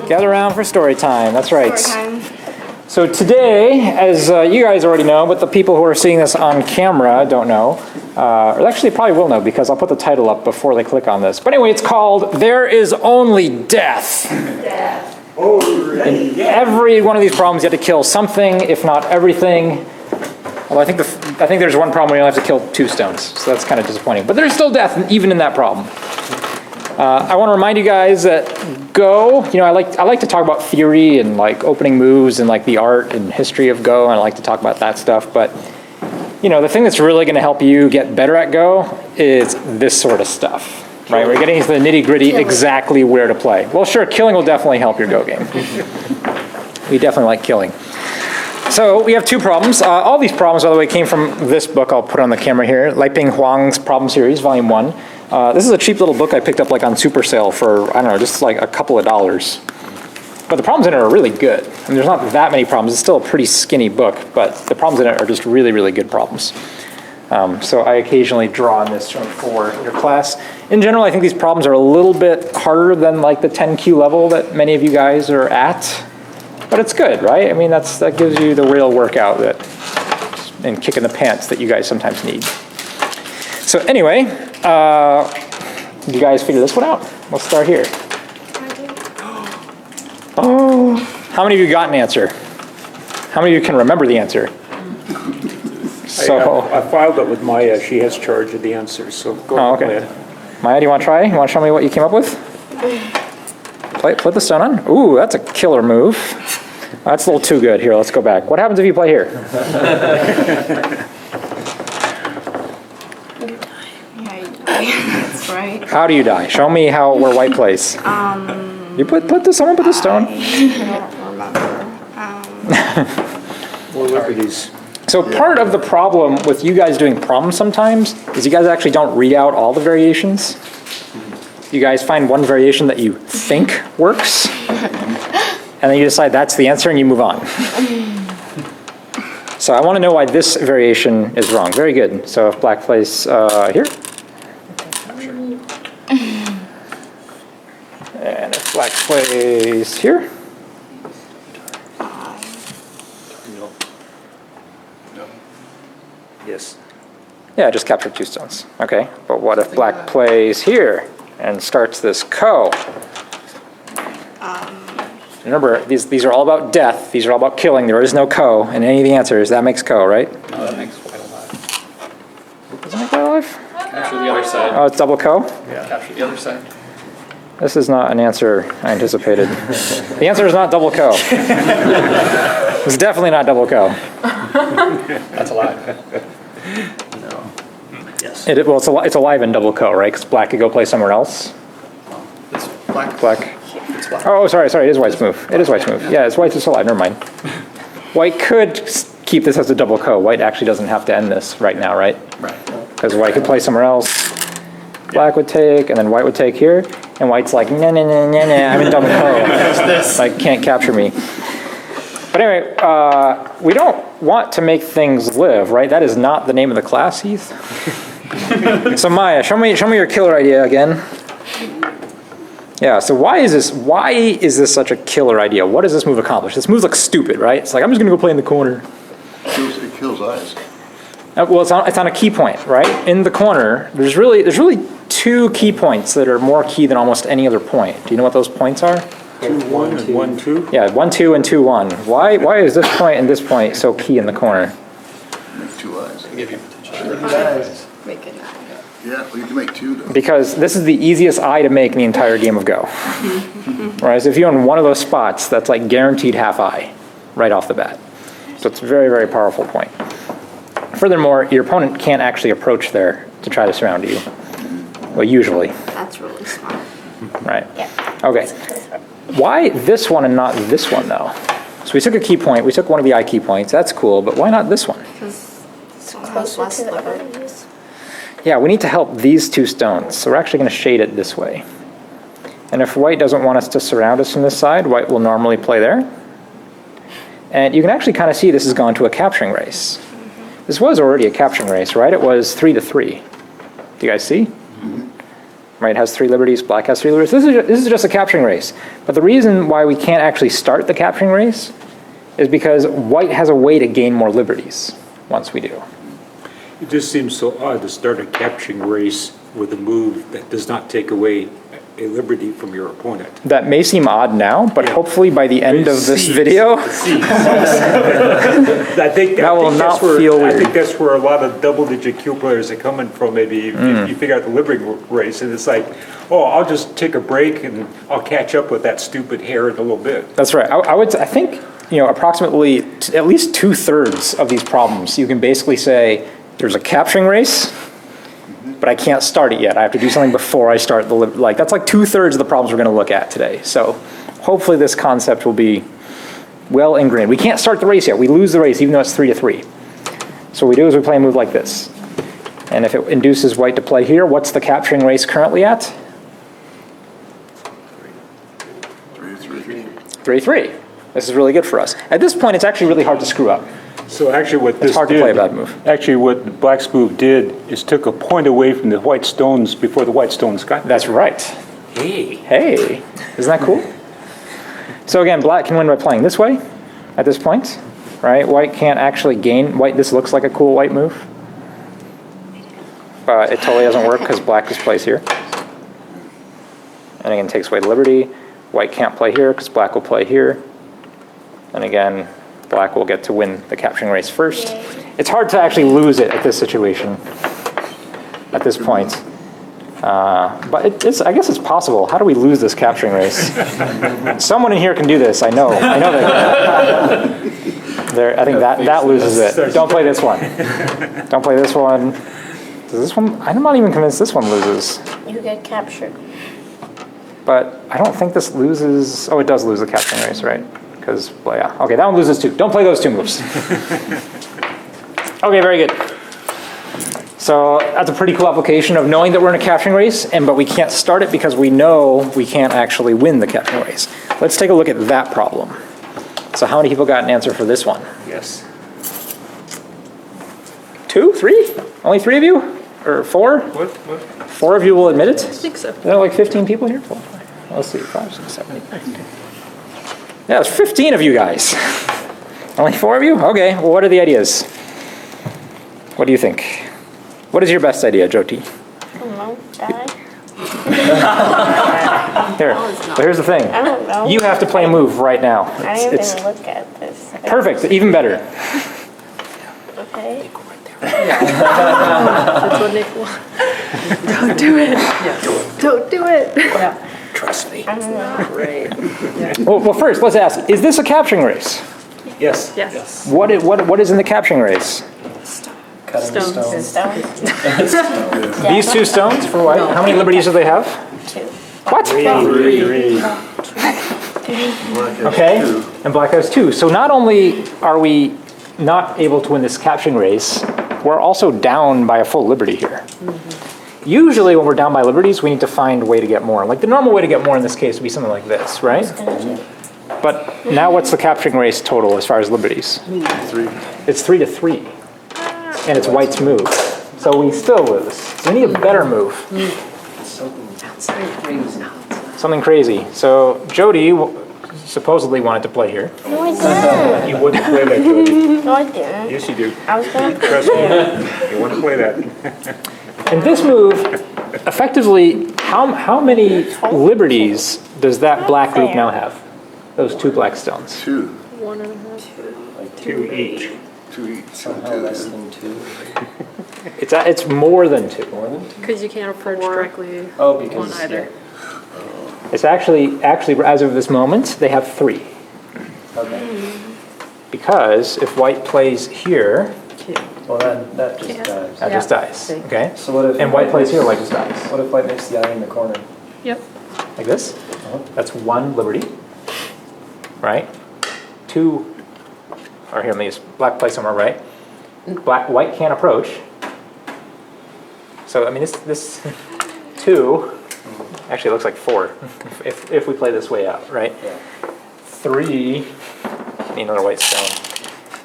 Gather around for story time. That's right. Story time. So today, as you guys already know, but the people who are seeing this on camera don't know, or actually probably will know because I'll put the title up before they click on this. But anyway, it's called There Is Only Death. Death. In every one of these problems, you have to kill something, if not everything. Although I think there's one problem where you only have to kill 2 stones, so that's kind of disappointing. But there's still death even in that problem. I want to remind you guys that Go, I like to talk about theory and like opening moves and like the art and history of Go, and I like to talk about that stuff. But the thing that's really going to help you get better at Go is this sort of stuff, right? We're getting into the nitty gritty, exactly where to play. Well, sure, killing will definitely help your Go game. We definitely like killing. So we have 2 problems. All these problems, by the way, came from this book. I'll put on the camera here, Lieping Huang's Problem Series, Volume 1. This is a cheap little book I picked up like on super sale for, I don't know, just like a couple of dollars. But the problems in it are really good. I mean, there's not that many problems. It's still a pretty skinny book, but the problems in it are just really, really good problems. So I occasionally draw on this for your class. In general, I think these problems are a little bit harder than like the 10Q level that many of you guys are at. But it's good, right? I mean, that gives you the real workout and kick in the pants that you guys sometimes need. So anyway, you guys figure this one out? Let's start here. Oh, how many of you got an answer? How many of you can remember the answer? So I filed it with Maya. She has charge of the answers, so go ahead. Maya, do you want to try? You want to show me what you came up with? Put the stone on. Ooh, that's a killer move. That's a little too good. Here, let's go back. What happens if you play here? That's right. How do you die? Show me where white plays. You someone put the stone. I don't remember. More liberties. So part of the problem with you guys doing problems sometimes is you guys actually don't read out all the variations. You guys find one variation that you think works, and then you decide that's the answer and you move on. So I want to know why this variation is wrong. Very good. So if black plays here, and if black plays here, Yes. yeah, just capture 2 stones. Okay, but what if black plays here and starts this ko? Remember, these are all about death. These are all about killing. There is no ko in any of the answers. That makes ko, right? Oh, that makes white alive. Does it make white alive? Capture the other side. Oh, it's double ko? Yeah. Capture the other side. This is not an answer I anticipated. The answer is not double ko. It's definitely not double ko. That's alive. No. Yes. It's alive in double ko, right? Because black could go play somewhere else. It's black. Black. It's black. Oh, sorry. It is white's move. It is white's move. Yeah, it's white's alive. Never mind. White could keep this as a double ko. White actually doesn't have to end this right now, right? Right. Because white could play somewhere else. Black would take, and then white would take here. And white's like, nah, I'm in double ko. Like, can't capture me. But anyway, we don't want to make things live, right? That is not the name of the class, Heath. So Maya, show me your killer idea again. Yeah, so why is this such a killer idea? What does this move accomplish? This move looks stupid, right? It's like, I'm just gonna go play in the corner. It kills eyes. Well, it's on a key point, right? In the corner, there's really 2 key points that are more key than almost any other point. Do you know what those points are? 2-1 and 1-2. Yeah, 1-2 and 2-1. Why is this point and this point so key in the corner? Make 2 eyes. Give you potential. Make it now. Yeah, well, you can make 2 though. Because this is the easiest eye to make in the entire game of Go. Right, so if you own one of those spots, that's like guaranteed half eye right off the bat. So it's a very, very powerful point. Furthermore, your opponent can't actually approach there to try to surround you. Well, usually. That's really smart. Right. Yeah. Okay. Why this one and not this one, though? So we took a key point. We took one of the eye key points. That's cool, but why not this one? Because this one has less liberties. Yeah, we need to help these 2 stones. So we're actually going to shade it this way. And if white doesn't want us to surround us from this side, white will normally play there. And you can actually kind of see this has gone to a capturing race. This was already a capturing race, right? It was 3-3. Do you guys see? Right, it has 3 liberties, black has 3 liberties. This is just a capturing race. But the reason why we can't actually start the capturing race is because white has a way to gain more liberties once we do. It just seems so odd to start a capturing race with a move that does not take away a liberty from your opponent. That may seem odd now, but hopefully by the end of this video, I think That will that's not where- feel I weird. think that's where a lot of double-digit Q players are coming from, maybe. If you figure out the liberty race, and it's like, oh, I'll just take a break and I'll catch up with that stupid hare in a little bit. that's right. I think, approximately at least 2/3 of these problems, you can basically say, there's a capturing race, but I can't start it yet. I have to do something before I start the, that's like 2/3 of the problems we're gonna look at today. So hopefully this concept will be well ingrained. We can't start the race yet. We lose the race even though it's 3-3. So what we do is we play a move like this. And if it induces white to play here, what's the capturing race currently at? 3-3. 3-3. This is really good for us. At this point, it's actually really hard to screw up. So actually what this hard to did, play a bad move. Actually what black's move did is took a point away from the white stones before the white stones got there. That's right. Hey. Hey, isn't that cool? So again, black can win by playing this way at this point, right? White can't actually gain. This looks like a cool white move. But it totally doesn't work because black just plays here. And again, takes away the liberty. White can't play here because black will play here. And again, black will get to win the capturing race first. It's hard to actually lose it at this situation, at this point. But I guess it's possible. How do we lose this capturing race? Someone in here can do this, I know. I know that. I think that loses it. Don't play this one. Don't play this one. Does this one? I'm not even convinced this one loses. You get captured. But I don't think this loses. Oh, it does lose the capturing race, right? Because, well, yeah. Okay, that one loses too. Don't play those 2 moves. Okay, very good. So that's a pretty cool application of knowing that we're in a capturing race, but we can't start it because we know we can't actually win the capturing race. Let's take a look at that problem. So how many people got an answer for this one? Yes. 2, 3? Only 3 of you? Or 4? What? 4 of you will admit it? I think so. There are like 15 people here? 4, 5. Let's see, 5, 6, 7, 8, 9, 10. Yeah, there's 15 of you guys. Only 4 of you? Okay, well, what are the ideas? What do you think? What is your best idea, Jyoti? I don't know. Die? Here, so here's the thing. I don't know. You have to play a move right now. I didn't even look at this. Perfect, even better. Okay. That's what Nick wants. Don't do it. Don't do it. Trust me. I don't know. Great. Well, first, let's ask, is this a capturing race? Yes. Yes. What is in the capturing race? Cutting Stones. stones. Stones? These 2 stones for white? How many liberties do they have? 2. What? 3. Okay, and black has 2. So not only are we not able to win this capturing race, we're also down by a full liberty here. Usually when we're down by liberties, we need to find a way to get more. Like the normal way to get more in this case would be something like this, right? But now what's the capturing race total as far as liberties? 3. It's 3-3, and it's white's move. So we still lose. So we need a better move. Something crazy. So Jody supposedly wanted to play here. No, I didn't. You wouldn't play that, Jody. No, I didn't. Yes, you do. I was gonna put Trust it. me. You want to play that. And this move, effectively, how many liberties does that black group now have? Those 2 black stones. 2. 2 each. 2 each. Somehow less than 2. It's more than 2. More than 2? Because you can't approach directly Oh, one because either. It's actually, as of this moment, they have 3. Okay. Because if white plays here, Well, then that just Yeah. dies. that just dies, okay? So what if? And white plays here, white just dies. What if white makes the eye in the corner? Yep. Like this. That's 1 liberty, right? 2, or here, let me just, black plays somewhere, right? White can't approach. So, I mean, this 2, actually it looks like 4, if we play this way out, right? Yeah. 3 Need another white stone.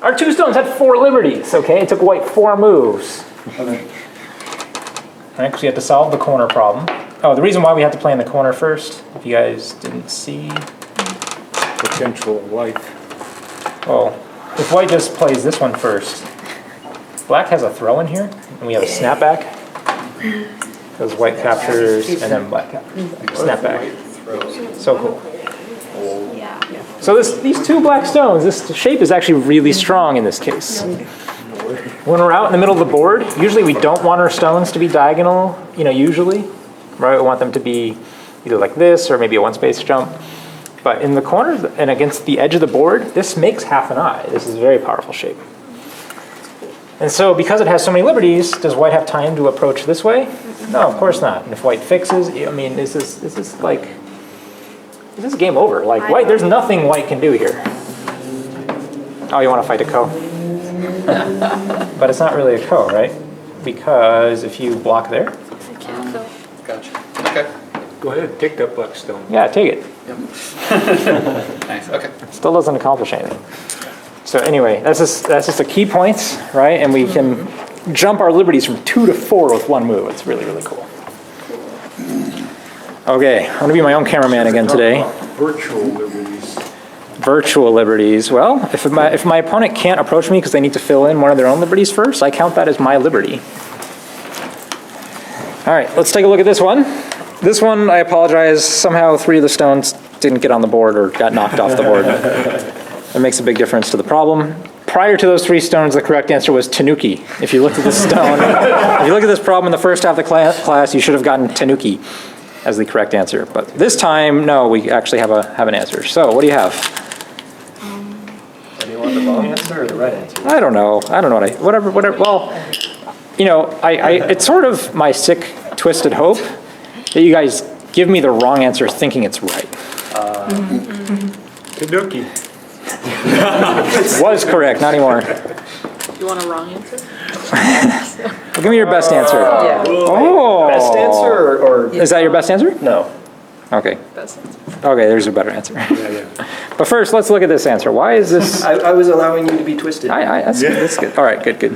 Our 2 stones had 4 liberties, okay? It took white 4 moves. Okay. Right, because we had to solve the corner problem. Oh, the reason why we had to play in the corner first, if you guys didn't see. Potential life. Oh, if white just plays this one first, black has a throw in here, and we have a snapback. Because white captures, and then black captures. Snapback. So cool. Yeah. So these 2 black stones, this shape is actually really strong in this case. When we're out in the middle of the board, usually we don't want our stones to be diagonal, usually. Right? We want them to be either like this or maybe a 1-space jump. But in the corners and against the edge of the board, this makes half an eye. This is a very powerful shape. And so because it has so many liberties, does white have time to approach this way? No, of course not. And if white fixes, this is game over. Like white, there's nothing white can do here. Oh, you want to fight a ko? But it's not really a ko, right? Because if you block there, I can't go. Gotcha. Okay. Go ahead, take that black stone. yeah, take it. Nice. Okay. Still doesn't accomplish anything. So anyway, that's just the key points, right? And we can jump our liberties from 2 to 4 with 1 move. It's really, really cool. Okay, I'm gonna be my own cameraman again today. Virtual liberties. Virtual liberties. Well, if my opponent can't approach me because they need to fill in one of their own liberties first, I count that as my liberty. All right, let's take a look at this one. This one, I apologize, somehow 3 of the stones didn't get on the board or got knocked off the board. That makes a big difference to the problem. Prior to those 3 stones, the correct answer was tanuki. If you looked at this stone, if you look at this problem in the first half of the class, you should have gotten tanuki as the correct answer. But this time, no, we actually have an answer. So what do you have? Do you want the wrong answer or the right answer? I don't know whatever, well, it's sort of my sick, twisted hope that you guys give me the wrong answer thinking it's right. Tanuki. Was correct, not anymore. You want a wrong answer? Well, give me your best answer. Yeah. Oh. Best answer or? Is that your best answer? No. Okay. Best answer. Okay, there's a better answer. Yeah. But first, let's look at this answer. Why is this? I was allowing you to be twisted. That's good. That's good. All right, good.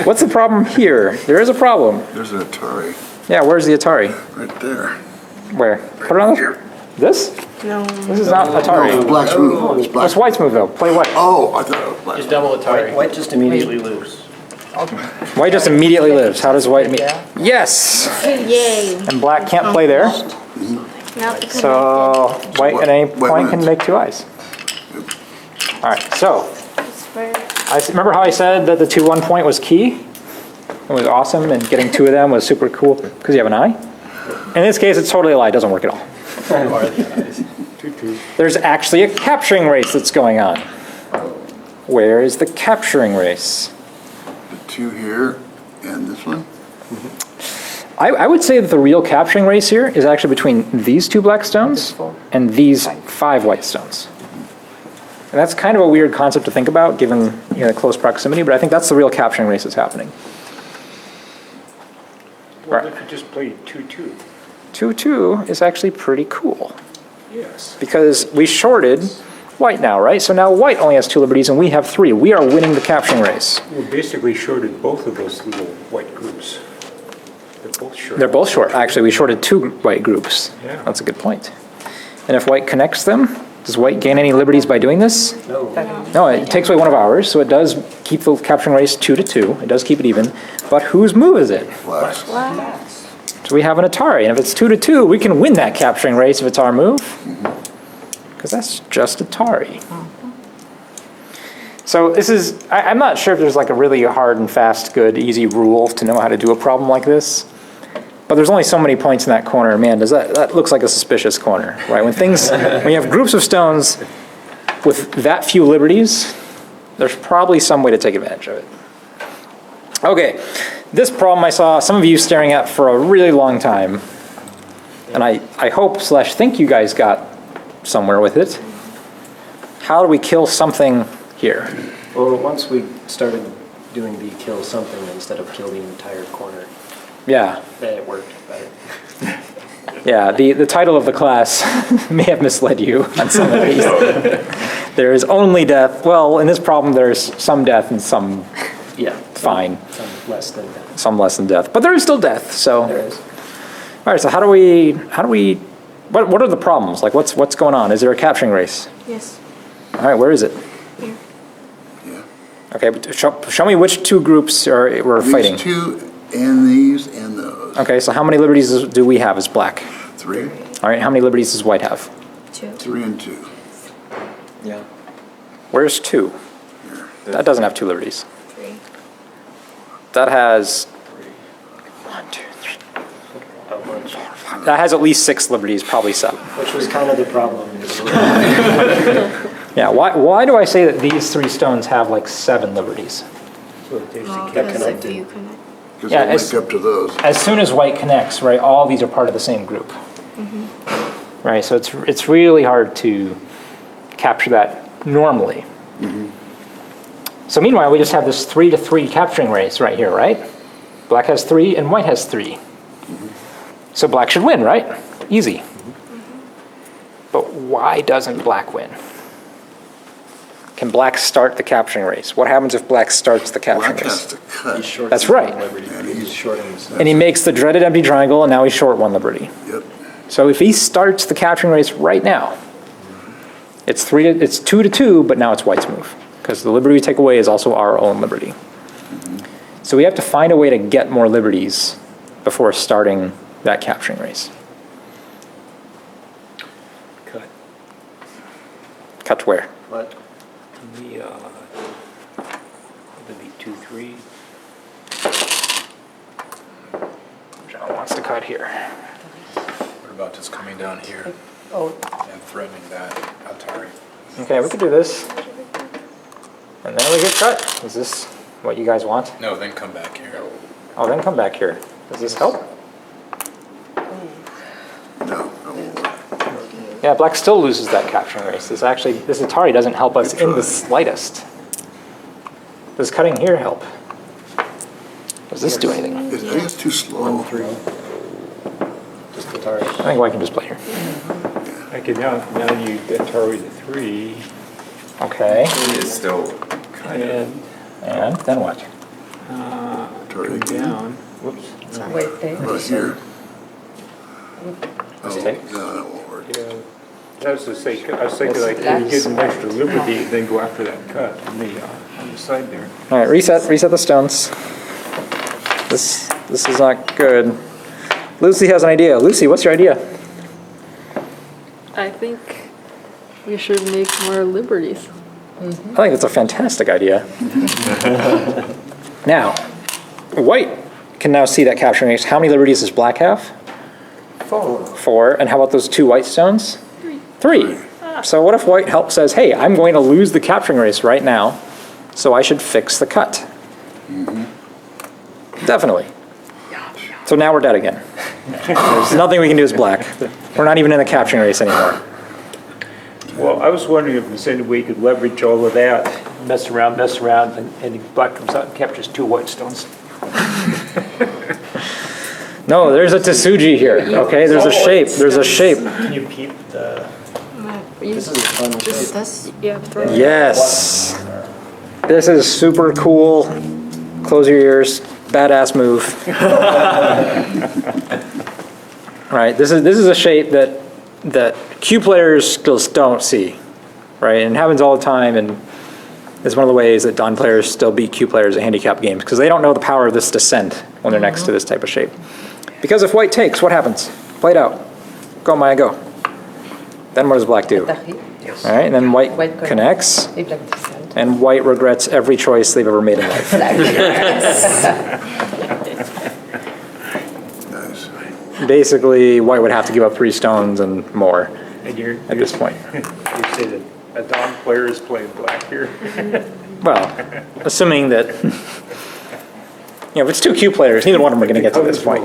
What's the problem here? There is a problem. There's an Atari Yeah, where's the Atari? right there. Where? Put it on Here. This? No. This is not Atari. It's black's move. It's black. What's white's move though? Play white. Oh, I thought it was black. Just double Atari. White just immediately lose. White just immediately lives. How does white? Yes. Yay. And black can't play there. Not the So white at any White point can wins. make 2 eyes. All right. So connected. remember how I said that the 2-1 point was key? It was awesome, and getting 2 of them was super cool because you have an eye. In this case, it's totally a lie. It doesn't work at all. There's actually a capturing race that's going on. Where is the capturing race? The 2 here and this one. I would say that the real capturing race here is actually between these 2 black stones and these 5 white stones. And that's kind of a weird concept to think about given the close proximity, but I think that's the real capturing race that's happening. Well, if you just played 2-2. 2-2 is actually pretty cool Yes. because we shorted white now, right? So now white only has 2 liberties and we have 3. We are winning the capturing race. We basically shorted both of those little white groups. They're both short. They're both short. Actually, we shorted 2 white groups. Yeah. That's a good point. And if white connects them, does white gain any liberties by doing this? No. No, it takes away one of ours, so it does keep the capturing race 2 to 2. It does keep it even. But whose move is it? Black's. So we have an Atari, and if it's 2 to 2, we can win that capturing race if it's our move. Because that's just Atari. So this is, I'm not sure if there's like a really hard and fast, good, easy rule to know how to do a problem like this. But there's only so many points in that corner. Man, that looks like a suspicious corner, right? When you have groups of stones with that few liberties, there's probably some way to take advantage of it. Okay, this problem I saw some of you staring at for a really long time. And I hope / think you guys got somewhere with it. How do we kill something here? Well, once we started doing the kill something instead of kill the entire corner, Yeah. then it worked better. Yeah, the title of the class may have misled you on some of these. There is only death. Well, in this problem, there's some death and some Yeah. fine, Some less than that. some less than death. But there is still death, so. There is. All right, so how do we, what are the problems? Like, what's going on? Is there a capturing race? Yes. All right, where is it? Here. Okay, but show me which two groups we're fighting. These two and these and those. Okay, so how many liberties do we have as black? 3, All right, how many liberties does white have? 2. 3 and 2. Yeah. Where's 2? That doesn't have 2 liberties. 3. That has 1, 2, 3. A bunch. That has at least 6 liberties, probably 7. Which was kind of the problem. Yeah, why do I say that these 3 stones have like 7 liberties? So it takes Well, the because if connected. you connect. Because Yeah, they it's- link up to those. As soon as white connects, right, all these are part of the same group. Right, so it's really hard to capture that normally. So meanwhile, we just have this 3 to 3 capturing race right here, right? Black has 3 and white has 3. So black should win, right? Easy. But why doesn't black win? Can black start the capturing race? What happens if black starts the capturing Black has race? to cut. He's short That's on right. Liberty. And He's he's- short on this. And he makes the dreaded empty triangle, and now he's short 1 liberty. Yep. So if he starts the capturing race right now, it's 2 to 2, but now it's white's move, because the liberty we take away is also our own liberty. So we have to find a way to get more liberties before starting that capturing race. cut. Cut to where? What? The, would be 2, 3. John wants to cut here. What about just coming down here and threatening that Atari? Okay, we could do this. And then we get cut. Is this what you guys want? No, then come back here. Oh, then come back here. Does this help? No. Yeah, black still loses that capturing race. This Atari doesn't help us in the slightest. Does cutting here help? Does this do anything? I think it's too slow. 1, 3. Just the target. I think white can just play here. I can now you Atari the 3 Okay, It's still kind of. and and then what? Try come again. down. Whoops. Wait, there. Right here. Let's Oh, take. no, that won't work. Yeah. I was just thinking, like, you get an extra liberty, then go after that cut on the side there. All right, reset the stones. This is not good. Lucy has an idea. Lucy, what's your idea? I think we should make more liberties. I think it's a fantastic idea. Now, white can now see that capturing race. How many liberties does black have? 4. And how about those 2 white stones? 3. So what if white says, hey, I'm going to lose the capturing race right now, so I should fix the cut? Definitely. So now we're dead again. There's nothing we can do as black. We're not even in the capturing race anymore. Well, I was wondering if there's any way you could leverage all of that, mess around, and black comes out and captures 2 white stones. No, there's a Tsuji here, okay? There's a shape, there's a shape. Can you peep the... This is a fun shape. That's Yeah, throw it. Yes. This is super cool. Close your ears. Badass move. Right, this is a shape that Q players just don't see, right? And it happens all the time, and it's one of the ways that Don players still beat Q players at handicap games, because they don't know the power of this descent when they're next to this type of shape. Because if white takes, what happens? Play it out. Go, Maya, go. Then what does black do? All right, and then white connects, and white regrets every choice they've ever made in life. Nice. Basically, white would have to give up 3 stones and more And you're at this point. You say that a Don player is playing black here? Well, assuming that, if it's 2 Q players, neither one of them are going to get to this point.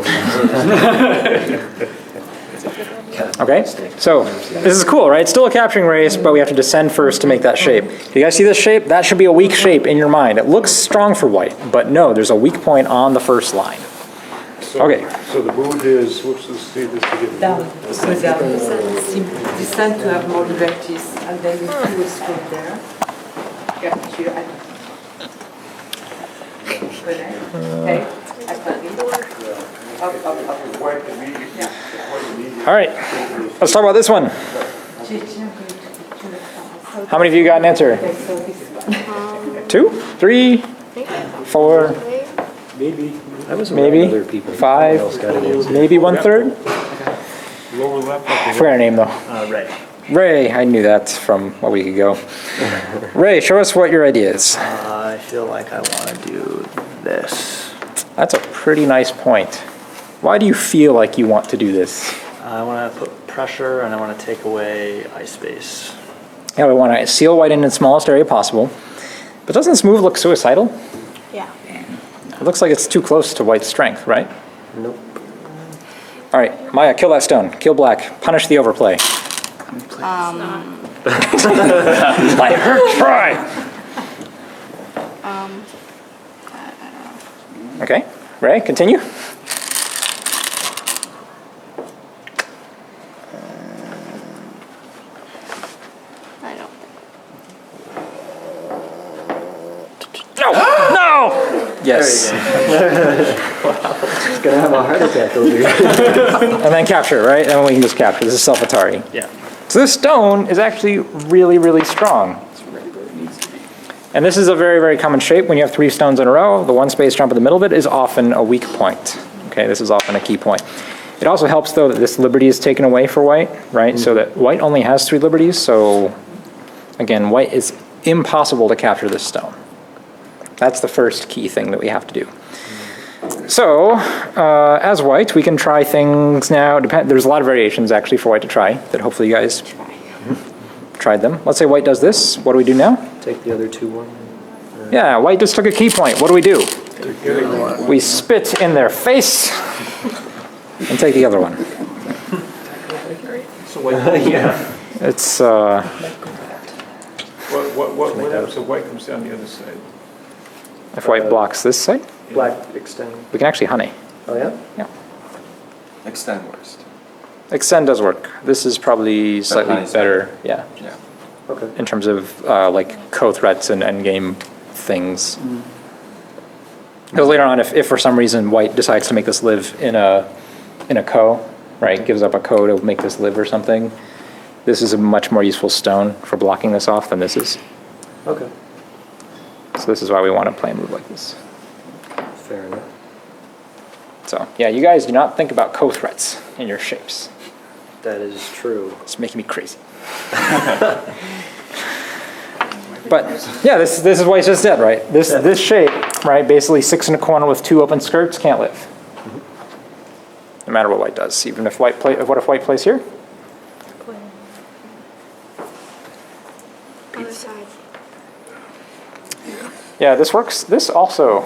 Okay, so this is cool, right? It's still a capturing race, but we have to descend first to make that shape. Do you guys see this shape? That should be a weak shape in your mind. It looks strong for white, but no, there's a weak point on the first line. Okay. So the mood is, whoops, let's see this again. Down, go down, descend to have more liberties, and then you do a stroke there. Get you at connect, okay, up, All right, let's talk about this one. How many of you got an answer? Okay, so this one. 2, 3, 4, Maybe I was maybe around other people. 5, Else got it in. maybe 1/3. lower left. I forgot her name though. Ray. Ray, I knew that from a week ago. Ray, show us what your idea is. I feel like I want to do this. That's a pretty nice point. Why do you feel like you want to do this? I want to put pressure and I want to take away ice space. Yeah, we want to seal white in the smallest area possible. But doesn't this move look suicidal? Yeah. It looks like it's too close to white's strength, right? Nope. All right, Maya, kill that stone. Kill black. Punish the overplay. Let her try. Okay, Ray, continue. I don't. No, no. Yes, She's going to have a heart attack over here. and then capture, right? And we can just capture. This is self-Atari. Yeah. So this stone is actually really, really strong. And this is a very, very common shape. When you have 3 stones in a row, the one space jump in the middle of it is often a weak point. Okay, this is often a key point. It also helps, though, that this liberty is taken away for white, right? So that white only has 3 liberties. So, again, white is impossible to capture this stone. That's the first key thing that we have to do. So, as white, we can try things now. There's a lot of variations, actually, for white to try that hopefully you guys tried them. Let's say white does this. What do we do now? Take the other 2 one. Yeah, white just took a key point. What do? We spit in their face and take the other one. So what, Yeah. It's, what happens if white comes down the other side? if white blocks this side, Black extend. we can actually honey. Oh, yeah? Yeah. Extend worst. Extend does work. This is probably slightly honey's better, yeah, Yeah. Okay. in terms of like co-threats and endgame things. Because later on, if for some reason white decides to make this live in a co, right, gives up a co to make this live or something, this is a much more useful stone for blocking this off than this is. Okay. So this is why we want to play a move like this. Fair enough. So yeah, you guys do not think about co-threats in your shapes. That is true. It's making me crazy. But yeah, this is why it's just dead, right? This shape, right, basically 6 in a corner with 2 open skirts can't live. No matter what white does. Even if what if white plays here? Other side. Yeah, this works. This also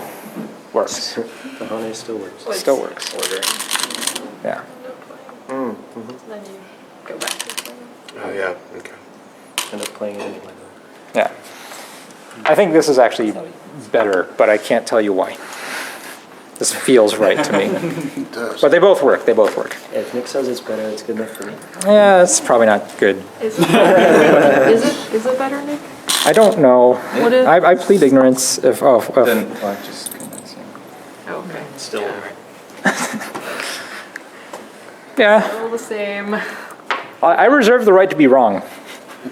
works. The honey still works. Still works. Yeah. Then you go back to the Oh, yeah, okay. End up playing it anyway. Yeah. I think this is actually better, but I can't tell you why. This feels right to me. It does. But they both work. They both work. If Nick says it's better, it's good enough for me. Yeah, it's probably not good. Is it better, Nick? I don't know. What is? I plead ignorance if Then black just convincing. Oh, okay. Still. yeah. All the same. I reserve the right to be wrong.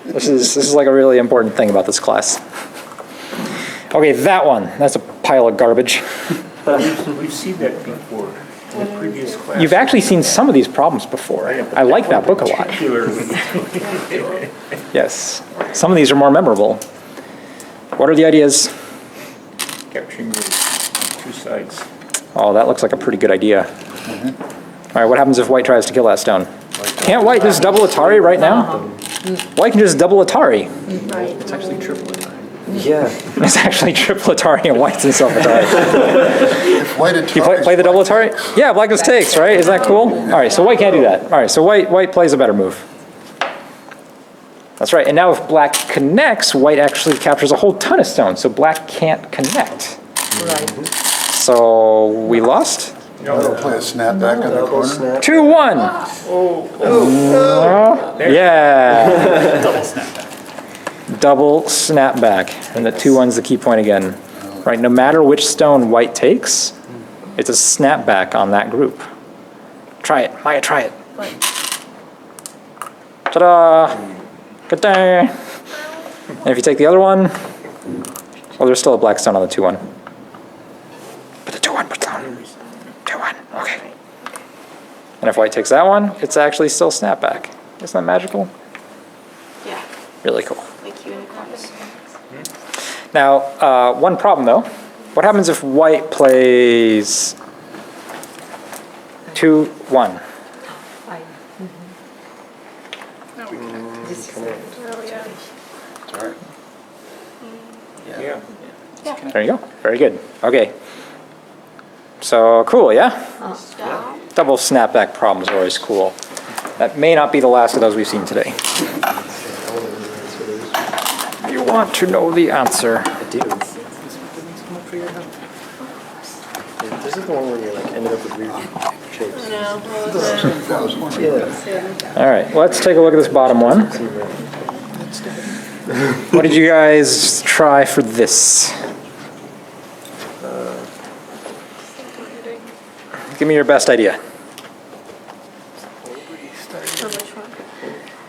This is like a really important thing about this class. Okay, that one. That's a pile of garbage. We've seen that before in previous classes. You've actually seen some of these problems before. I like that book a lot. Particularly. Yes. Some of these are more memorable. What are the ideas? Capturing the 2 sides. Oh, that looks like a pretty good idea. All right, what happens if white tries to kill that stone? Can't white just double Atari right now? White can just double Atari. Right. It's actually triple Atari. Yeah. It's actually triple Atari and white's in self-Atari. If white Atari. You play the double Atari? Yeah, black just takes, right? Isn't that cool? All right, so white can't do that. All right, so white plays a better move. That's right, and now if black connects, white actually captures a whole ton of stones, so black can't connect. Right. So we lost? I'll play a snapback in the Double corner. snap. 2-1. Yeah. Double snapback. And the 2-1's the key point again. Right, no matter which stone white takes, it's a snapback on that group. Try it, Maya, try it. Ta-da! Good day. And if you take the other one, well, there's still a black stone on the 2-1. Put the 2-1, put down. 2-1, okay. And if white takes that one, it's actually still snapback. Isn't that magical? Yeah, Really cool. like unicorns. Now, one problem though. What happens if white plays 2-1? Yeah. There you go. Very good. Okay. So cool, yeah? Yeah. Double snapback problems are always cool. That may not be the last of those we've seen today. You want to know the answer. I do. This is the one where you like ended up with weird shapes. That was one. Yeah. All right, let's take a look at this bottom one. What did you guys try for this? Give me your best idea.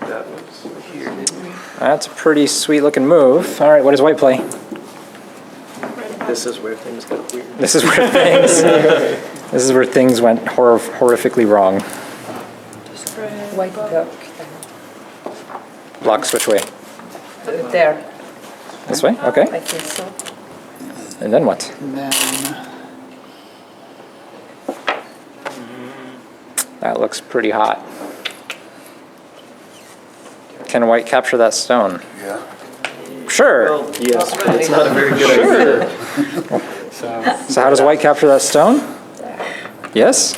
That was here, didn't we? That's a pretty sweet looking move. All right, what does white play? This is where things got weird. This is where things went horrifically wrong. White duck. Block switch way. There, This way? Okay. I think so. And then what? And then, That looks pretty hot. Can white capture that stone? yeah. Sure. Yes, but it's not a very good idea. So how does white capture that stone? Yes?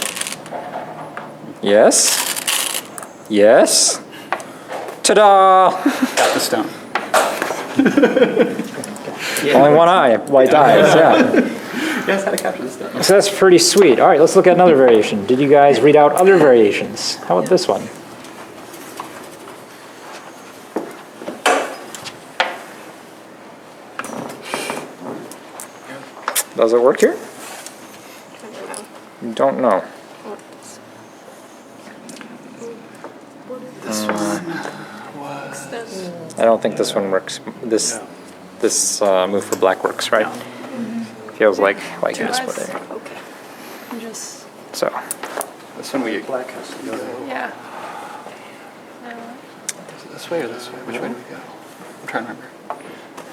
Yes? Yes? Ta-da! Got the stone. Only one eye, white dies, yeah. Yes, how to capture the stone. So that's pretty sweet. All right, let's look at another variation. Did you guys read out other variations? How about this one? Does it work here? You don't know. I don't think this one works. This move for black works, right? Feels like white can just put there. Okay. I'm just, So, This one we, Black has to go there. yeah. is it this way or this way? Which way do we go? I'm trying to remember.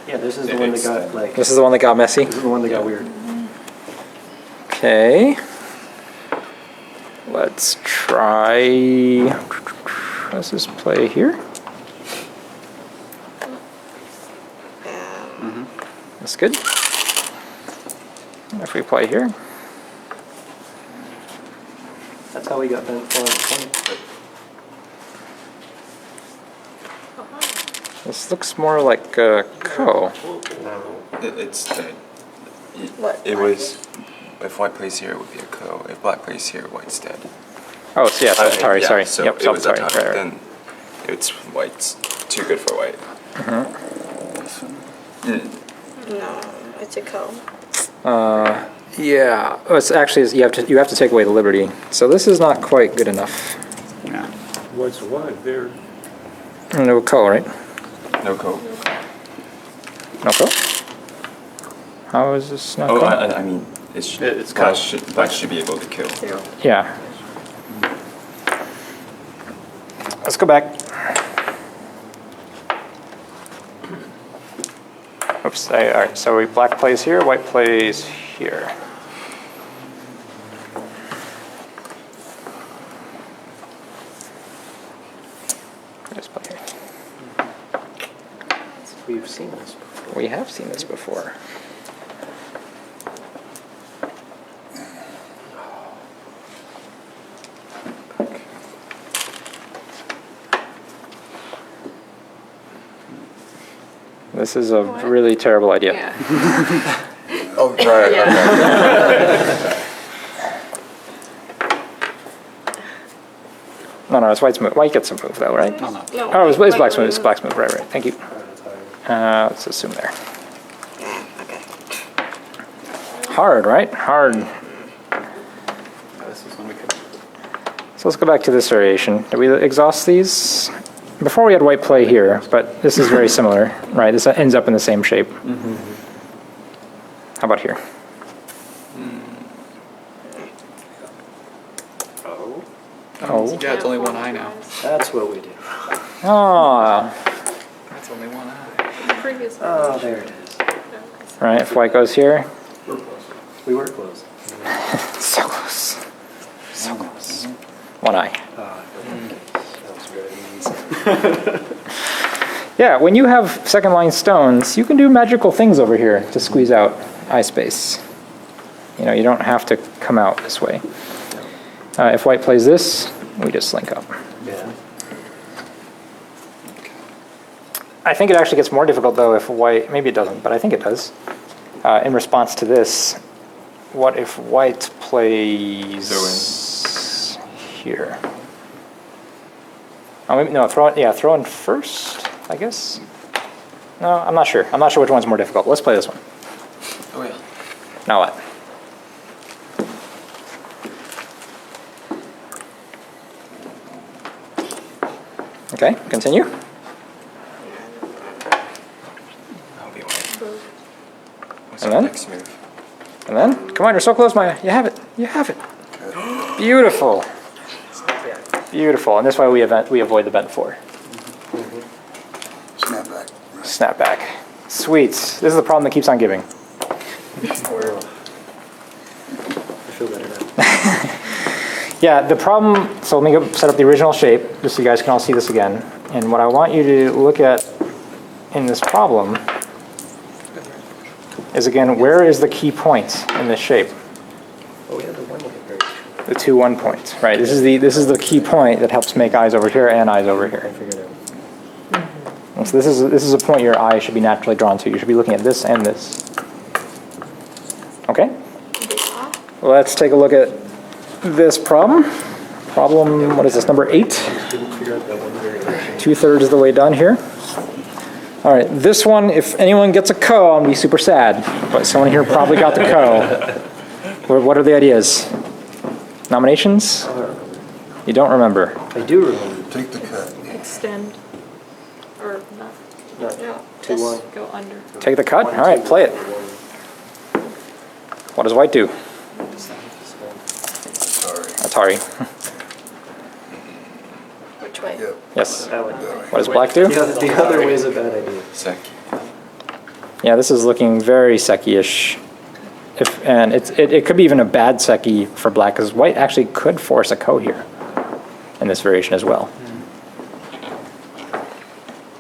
Yeah, this is the one that got like. this is the one that got messy. This is the one that got weird. Okay. Let's try. Let's just play here. That's good. If we play here. That's how we got bent forward. This looks more like a ko. It's dead. What? It was. If white plays here, it would be a ko. If black plays here, white's dead. Oh, so yeah, sorry, Yeah, sorry. So Yep, it was sorry. a Right, tie. right. Then it's white's too good for white. No, it's a co. Yeah. Oh, it's actually you have to take away the liberty. So this is not quite good enough. Yeah. What's what? There. No ko, right? No ko. No ko. How is this not Oh, ko? I mean, it's ko. black should be able to kill. Yeah. Let's go back. Oops. All right. So black plays here. White plays here. Just play here. We've seen this before. We have seen this before. This is a really terrible idea. Yeah. Oh, right. No, it's white's move. White gets a move though, right? No, no. No, Oh, it's white black's move. will It's black's move. Right. Thank you. Let's assume there. Yeah, okay. Hard, right? Hard. This is when we could. So let's go back to this variation. Did we exhaust these? Before we had white play here, but this is very similar, right? This ends up in the same shape. How about here? Oh. Yeah, it's only one eye now. That's what we did. Oh. It's only one eye. Previous one. Oh, there it is. Right, if white goes here. We were close. So close. So close. One eye. That was very easy. Yeah, when you have second line stones, you can do magical things over here to squeeze out eye space. You know, you don't have to come out this way. If white plays this, we just link up. Yeah. I think it actually gets more difficult though if white, maybe it doesn't, but I think it does. In response to this, what if white plays here? Oh, maybe, no, throw in first, I guess. No, I'm not sure. I'm not sure which one's more difficult. Let's play this one. Oh yeah. Now what? Okay, continue. I'll be white. What's And our then? next move? And then, come on, you're so close, Maya. You have it. You have it. Beautiful. Beautiful. And this way we avoid the bent 4. Snapback. Right. Snapback. Sweet. This is the problem that keeps on giving. I feel better now. Yeah, the problem, so let me go set up the original shape, just so you guys can all see this again. And what I want you to look at in this problem is, again, where is the key point in this shape? Oh, we had the one here. The 2, 1 point, right? This is the key point that helps make eyes over here and eyes over I here. figured it out. And so this is a point your eye should be naturally drawn to. You should be looking at this and this. Okay? Let's take a look at this problem. Problem, what is this, number 8? Didn't figure out that one variation. 2/3 of the way done here. All right, this one, if anyone gets a co, I'm gonna be super sad. But someone here probably got the co. What are the ideas? Nominations? You don't remember. I do remember. Take the cut. Extend. Or not. No, No, 2, 1. Go under. Take the cut? All right, play it. What does white do? Sorry. Atari. Which way? Yep. Yes. That one. What does black do? The other way is a bad idea. Sec. Yeah, this is looking very Seki-ish. And it could be even a bad Seki for black, because white actually could force a ko here in this variation as well.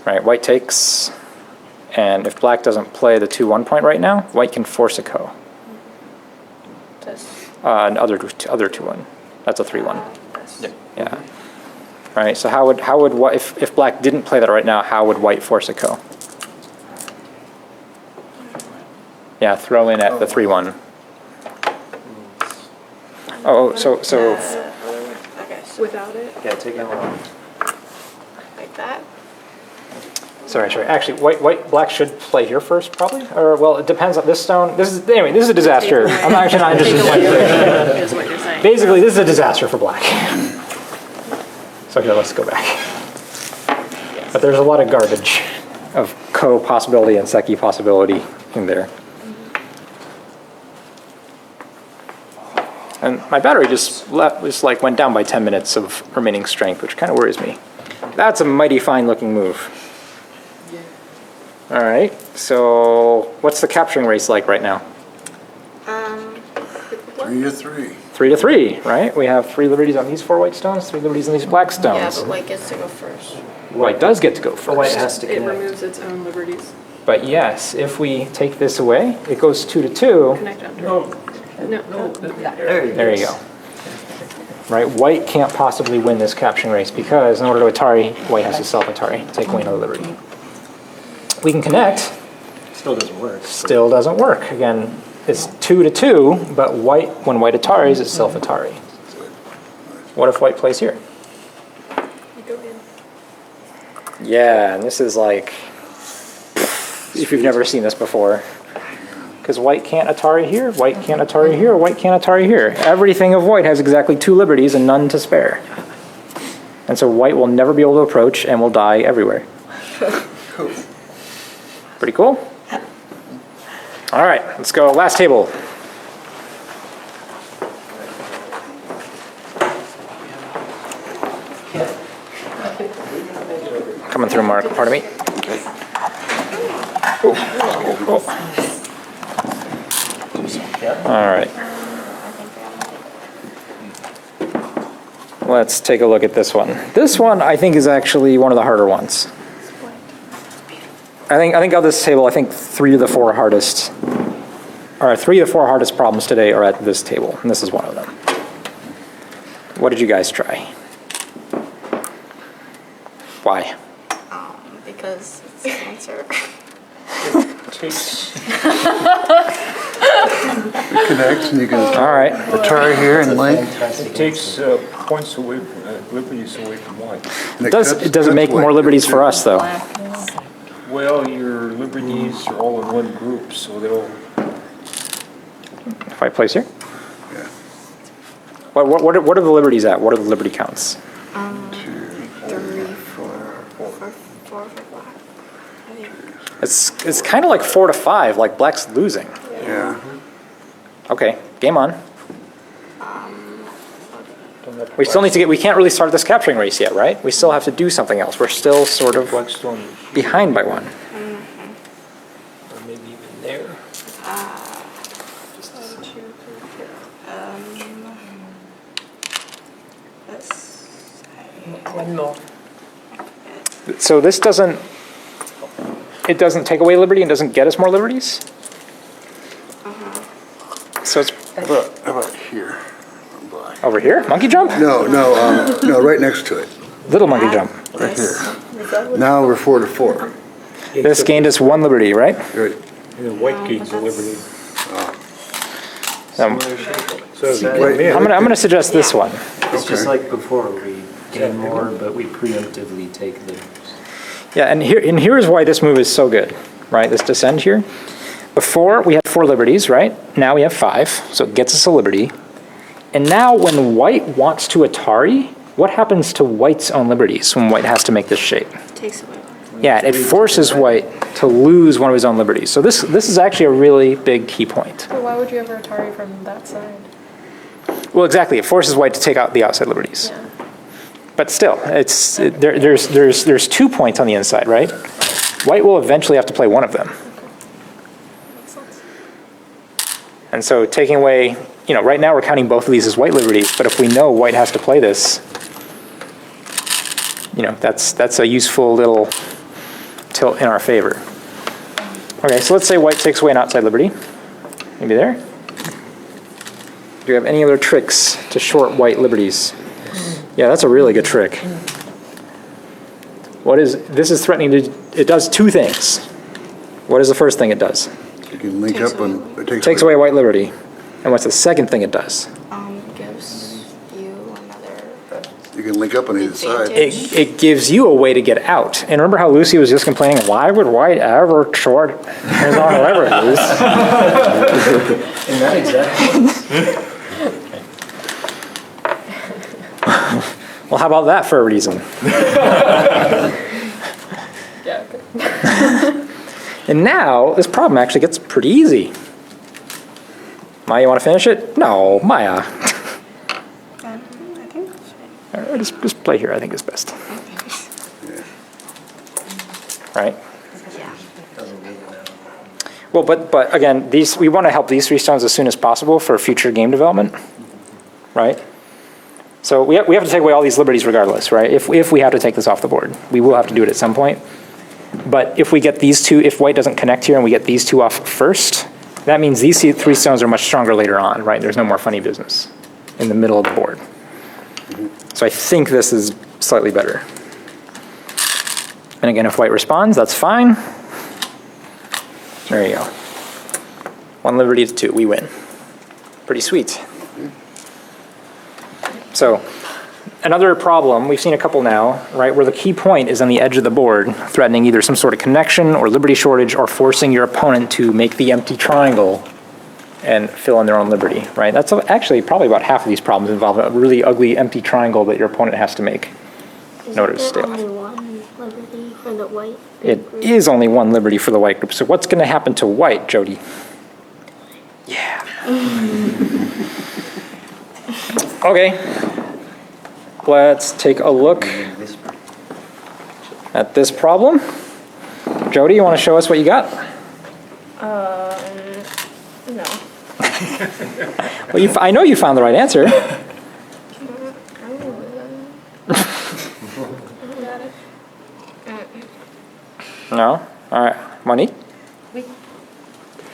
Right, white takes, and if black doesn't play the 2, 1 point right now, white can force a ko. This. Other 2, 1. That's a 3, 1. Yeah. Yeah. Right. So how would if black didn't play that right now? How would white force a ko? Yeah, throw in at the 3, 1. Oh, so Okay, so Without it. Yeah, take that one off. like that. sorry. Actually, black should play here first, probably. Or well, it depends on this stone. This is a disaster. I'm actually not interested in white. Is what you're saying. Basically, this is a disaster for black. So here, let's go back. But there's a lot of garbage of ko possibility and Seki possibility in there. And my battery just went down by 10 minutes of remaining strength, which kind of worries me. That's a mighty fine looking move. All right, so what's the capturing race like right now? 3 to 3. 3 to 3, right? We have 3 liberties on these 4 white stones, 3 liberties on these black Yeah, stones. but white gets to go first. White does get to go The white first. has to It connect. removes its own liberties. But yes, if we take this away, it goes 2 to 2. Connect under. No. There you go. Right, white can't possibly win this capturing race because in order to Atari, white has to self-Atari, take away another liberty. We can connect, Still doesn't work. still doesn't work. Again, it's 2 to 2, but when white Ataris, it's self-Atari. What if white plays here? Yeah, and this is like, if you've never seen this before. Because white can't Atari here, white can't Atari here, white can't Atari here. Everything of white has exactly 2 liberties and none to spare. And so white will never be able to approach and will die everywhere. Pretty cool? All right, let's go. Last table. Coming through, Mark. Pardon me. Oh. All right. Let's take a look at this one. This one, I think, is actually one of the harder ones. I think of this table, I think 3 of the 4 hardest problems today are at this table, and this is one of them. What did you guys try? Why? Because it's the answer. It connects and you can All right. Atari here and length. It takes points away, liberties away from white. and Does cuts- it doesn't cuts make white. more liberties for us, though? Well, your liberties are all in one group, so they'll. If I place here? Yeah. What are the liberties at? What are the liberty counts? 3, 4 for black. I think. It's kind of like 4 to 5, like black's losing. Yeah. Okay, game on. We still need to we can't really start this capturing race yet, right? We still have to do something else. We're still sort of Blackstone, behind by 1. or maybe even there. One more. So this doesn't take away liberty and doesn't get us more liberties? So it's How about here? Black. over here? Monkey jump? No, right next to it, Little monkey jump. right here. Now we're 4 to 4. This gained us 1 liberty, right? Right. And then white gains a liberty. Um, So Wait, I'm gonna suggest this one. It's just Okay. like before, we gain more, but we preemptively take liberties. Yeah, and here's why this move is so good, right? This descend here. Before we had 4 liberties, right? Now we have 5, so it gets us a liberty. And now when white wants to Atari, what happens to white's own liberties when white has to make this shape? Takes away. Yeah, it forces white to lose one of his own liberties. So this is actually a really big key point. So why would you ever Atari from that side? Well, exactly. It forces white to take out the outside liberties. Yeah. But still, there's 2 points on the inside, right? White will eventually have to play one of them. Makes sense. And so taking away, right now we're counting both of these as white liberties, but if we know white has to play this, that's a useful little tilt in our favor. Okay, so let's say white takes away an outside liberty. Maybe there. Do you have any other tricks to short white liberties? Yeah, that's a really good trick. This is threatening it does 2 things. What is the first thing it does? You can link up and it Takes away a white liberty. And what's the second thing it does? Gives you another You can link up on either side. advantage. It gives you a way to get out. And remember how Lucy was just complaining, why would white ever short his own liberties? In that exact case. Well, how about that for a reason? Yeah, okay. And now, this problem actually gets pretty easy. Maya, you want to finish it? No, Maya. I think that's fine. Or just play here, I think is best. Right? Yeah. Well, but again, we want to help these 3 stones as soon as possible for future game development, right? So we have to take away all these liberties regardless, right? If we have to take this off the board, we will have to do it at some point. But if we get these 2, if white doesn't connect here and we get these 2 off first, that means these 3 stones are much stronger later on, right? There's no more funny business in the middle of the board. So I think this is slightly better. And again, if white responds, that's fine. There you go. 1 liberty to 2, we win. Pretty sweet. So another problem, we've seen a couple now, right, where the key point is on the edge of the board, threatening either some sort of connection or liberty shortage or forcing your opponent to make the empty triangle and fill in their own liberty, right? That's actually probably about half of these problems involve a really ugly empty triangle that your opponent has to make in order to stay alive. Only one liberty for the white? It is only one liberty for the white group. So what's going to happen to white, Jody? Yeah. Okay. Let's take a look at this problem. Jody, you want to show us what you got? No. Well, I know you found the right answer. No? All right. Monique? Oui.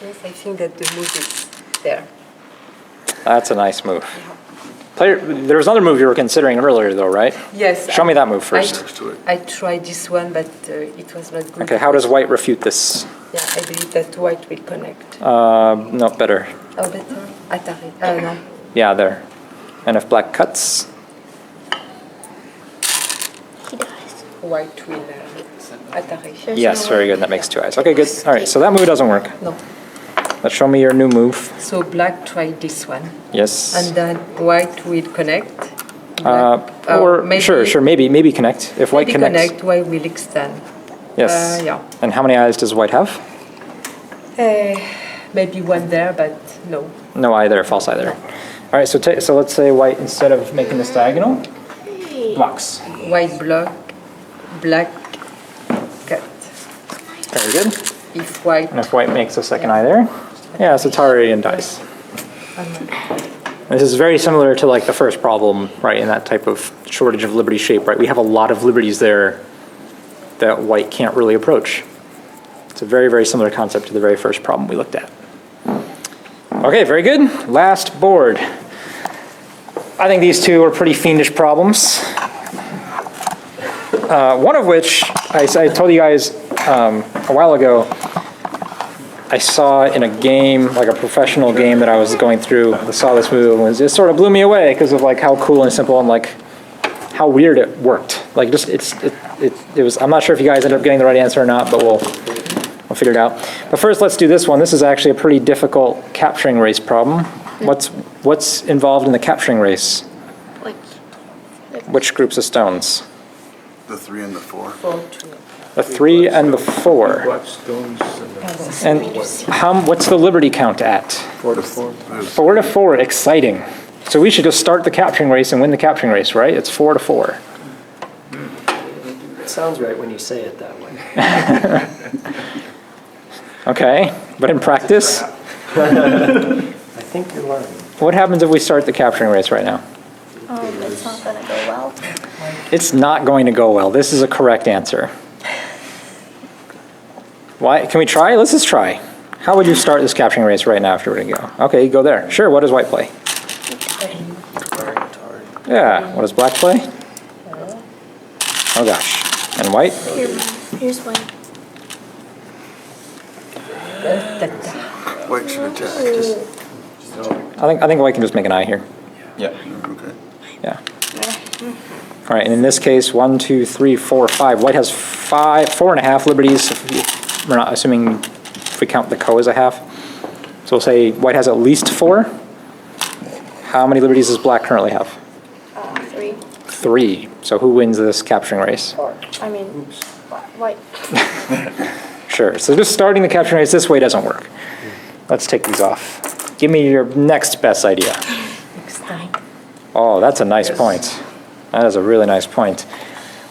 Yes, I think that the move is there. That's a nice move. There was another move you were considering earlier, though, right? Yes. Show me that move first. I tried this one, but it was not good. Okay, how does white refute this? Yeah, I believe that white will connect. No, better. Oh, better? Atari. No. Yeah, there. And if black cuts, He dies. White will atari. yes, very good. That makes 2 eyes. Okay, good. All right, so that move doesn't work. No. Let's show me your new move. So black tried this one. Yes. And then white will connect. Or maybe connect. If white maybe connects. connect, white will extend. Yes. Yeah. And how many eyes does white have? Maybe one there, but no. No eye there, false eye there. All right, so let's say white, instead of making this diagonal, blocks. White block, black cut. Very good. If white. And if white makes a second eye there, yeah, so Atari and dice. This is very similar to like the first problem, right, in that type of shortage of liberty shape, right? We have a lot of liberties there that white can't really approach. It's a very, very similar concept to the very first problem we looked at. Okay, very good. Last board. I think these two are pretty fiendish problems. One of which, I told you guys a while ago, I saw in a game, like a professional game that I was going through, I saw this move, and it just sort of blew me away because of like how cool and simple and like how weird it worked. Like just, it was, I'm not sure if you guys ended up getting the right answer or not, but we'll figure it out. But first, let's do this one. This is actually a pretty difficult capturing race problem. What's involved in the capturing race? Which groups of stones? The 3 and the 4. The 3 and the 4. And what's the liberty count at? 4 to 4. 4 to 4, exciting. So we should just start the capturing race and win the capturing race, right? It's 4 to 4. It sounds right when you say it that way. Okay, but in practice? I think you're learning. What happens if we start the capturing race right now? It's not gonna go well. It's not going to go well. This is a correct answer. Why? Can we try? Let's just try. How would you start this capturing race right now if you were to go? Okay, go there. Sure, what does white play? Yeah, what does black play? Oh gosh. And white? Here's white. White should attack. I think white can just make an eye here. Yeah. Okay. Yeah. All right, and in this case, 1, 2, 3, 4, 5. White has 4.5 liberties. We're not assuming if we count the ko as a half. So we'll say white has at least 4. How many liberties does black currently have? 3. 3. So who wins this capturing race? I mean, white. Sure. So just starting the capturing race this way doesn't work. Let's take these off. Give me your next best idea. Oh, that's a nice point. That is a really nice point.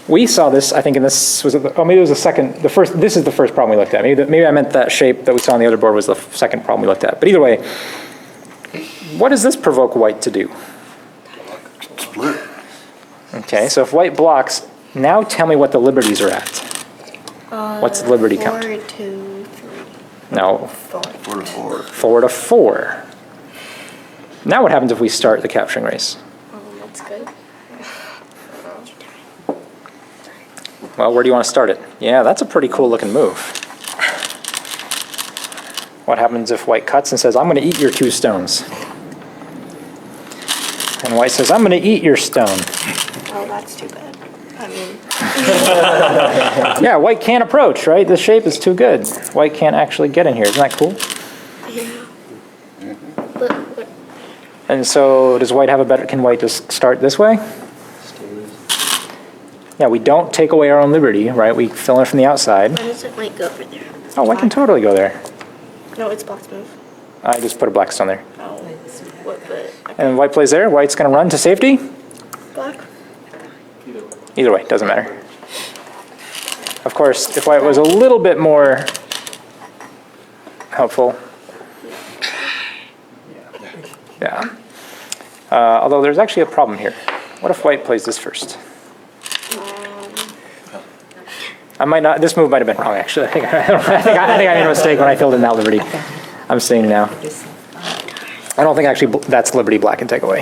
We saw this, I think, in this, maybe it was the second, this is the first problem we looked at. Maybe I meant that shape that we saw on the other board was the second problem we looked at. But either way, what does this provoke white to do? Split. Okay, so if white blocks, now tell me what the liberties are at. What's the liberty count? 4 to 3. No. 4 to 4. 4 to 4. Now what happens if we start the capturing race? That's good. Well, where do you want to start it? Yeah, that's a pretty cool looking move. What happens if white cuts and says, I'm going to eat your 2 stones? And white says, I'm going to eat your stone. Oh, that's too bad. I mean, Yeah, white can't approach, right? This shape is too good. White can't actually get in here. Isn't that cool? yeah. But And so does white have a better, can white just start this way? Yeah, we don't take away our own liberty, right? We fill in from the outside. why does it like go over there? Oh, white can totally go there. No, it's black's move. I just put a black stone there. Oh, what? But And white plays there. White's going to run to safety. black. Either way, doesn't matter. Of course, if white was a little bit more helpful. Yeah. Although there's actually a problem here. What if white plays this first? I might not, this move might have been wrong actually. I think I made a mistake when I filled in that liberty. I'm seeing now. I don't think actually that's liberty black can take away.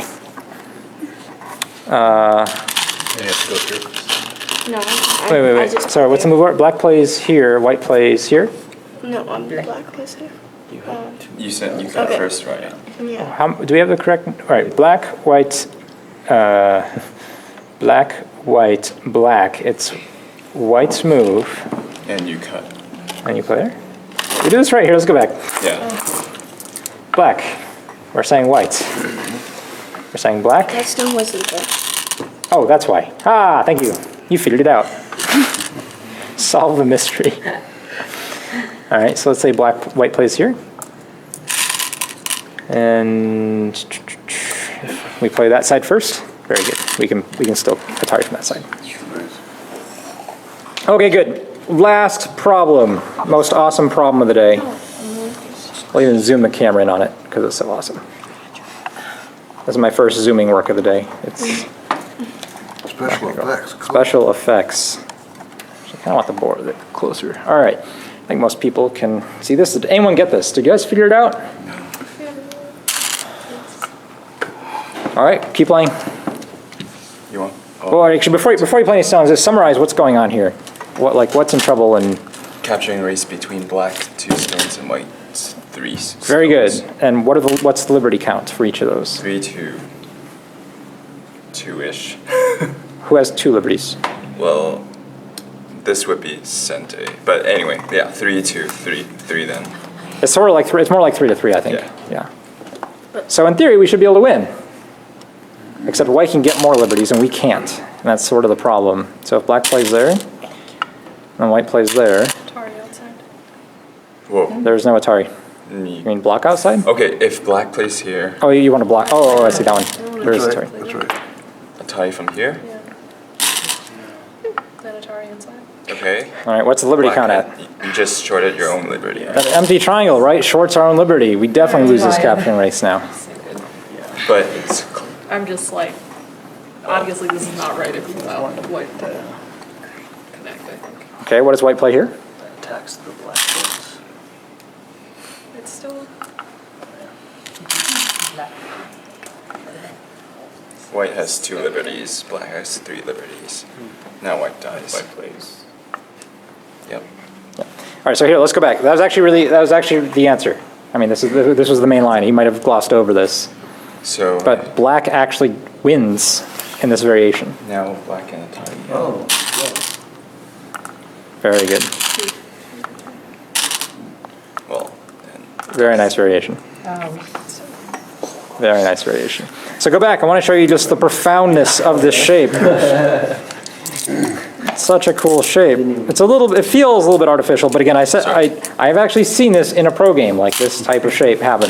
And you have to go through. No. Wait. Sorry, what's the move? Black plays here, white plays here. No, black plays here. You said you cut Okay. first, right? Yeah. Do we have the correct? All right, black, white, black, white, black. It's white's move, And you cut. and you play there. We do this right here. Let's go back. Yeah. Black. We're saying white. We're saying black. That stone wasn't there. Oh, that's why. Ah, thank you. You figured it out. Solve the mystery. All right, so let's say white plays here. And we play that side first. Very good. We can still Atari from that side. Okay, good. Last problem. Most awesome problem of the day. I'll even zoom the camera in on it because it's so awesome. This is my first zooming work of the day. It's Special effects. Cool. special effects. I kind of want the board a bit closer. All right. I think most people can see this. Did anyone get this? Did you guys figure it out? All right, keep playing. You want? Well, actually, before you play any stones, just summarize what's going on here. What's in trouble and. Capturing race between black 2 stones and white 3 stones. Very good. And what's the liberty count for each of those? 3, 2. 2-ish. Who has 2 liberties? Well, this would be Sente. But anyway, yeah, 3, 2, 3 then. It's sort of like it's more like 3 to 3, I think. Yeah. So in theory, we should be able to win. Except white can get more liberties and we can't. And that's sort of the problem. So if black plays there, and white plays there, Atari outside. Whoa. there's no Atari. You mean block outside? Okay, if black plays here, Oh, you want to block? Oh, I see that one. There is That's Atari. right. That's right. a tie from here. Yeah. Then Atari inside. Okay. All right, what's the liberty count at? You just shorted your own liberty. Right? That empty triangle, right? Shorts our own liberty. We definitely lose this capturing race now. But it's I'm just like, obviously this is not right if you allow white to connect, I think. Okay, what does white play here? Attacks the black ones. It's still. white has 2 liberties, black has 3 liberties. Now white dies. White plays. Yep. All right, so here, let's go back. That was actually the answer. I mean, this was the main line. He might have glossed over this. So But black actually wins in this variation. now black and a tie. Oh, Very good. Well, then Very nice variation. Very nice variation. So go back. I want to show you just the profoundness of this shape. Such a cool shape. It feels a little bit artificial, but again, I've actually seen this in a pro game, like this type of shape happen.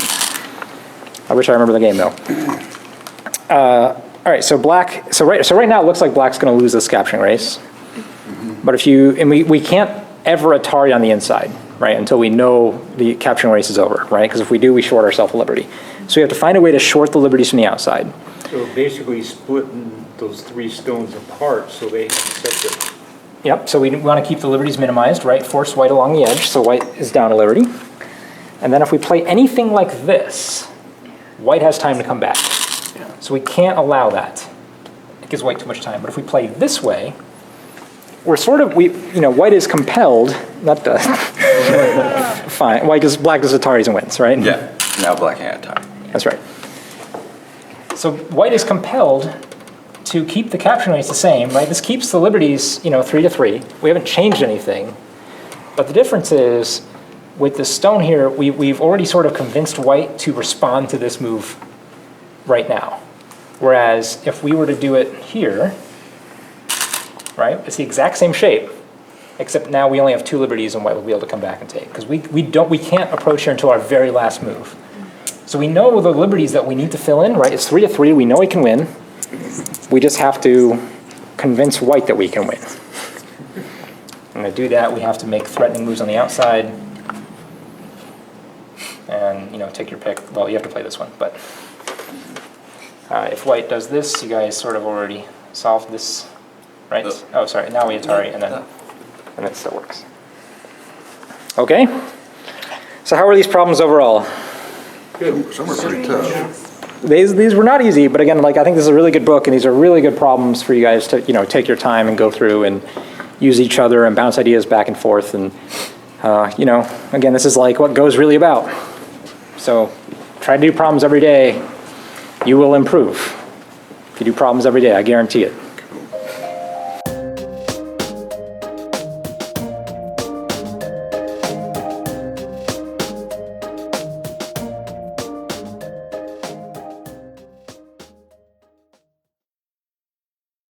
I wish I remember the game though. All right, so black. So right now it looks like black's going to lose this capturing race. But we can't ever Atari on the inside, right? Until we know the capturing race is over, right? Because if we do, we short ourselves a liberty. So we have to find a way to short the liberties from the outside. So basically splitting those 3 stones apart so they have separate. Yep, so we want to keep the liberties minimized, right? Force white along the edge, so white is down a liberty. And then if we play anything like this, white has time to come back. So we can't allow that. It gives white too much time. But if we play this way, we're sort of, white is compelled, not to, fine, black does Ataris and wins, right? yeah. Now black and a tie. That's right. So white is compelled to keep the capturing rates the same, right? This keeps the liberties, 3 to 3. We haven't changed anything. But the difference is, with this stone here, we've already sort of convinced white to respond to this move right now. Whereas if we were to do it here, right, it's the exact same shape, except now we only have 2 liberties and white will be able to come back and take. Because we can't approach here until our very last move. So we know the liberties that we need to fill in, right? It's 3 to 3, we know we can win. We just have to convince white that we can win. And to do that, we have to make threatening moves on the outside. And, take your pick. Well, you have to play this one, but if white does this, you guys sort of already solved this, right? Oh, sorry, now we Atari, and it still works. Okay? So how are these problems overall? Good. Some are pretty tough. These were not easy, but again, I think this is a really good book, and these are really good problems for you guys to, take your time and go through and use each other and bounce ideas back and forth. And, again, this is what Go's really about. So try to do problems every day. You will improve. If you do problems every day, I guarantee it.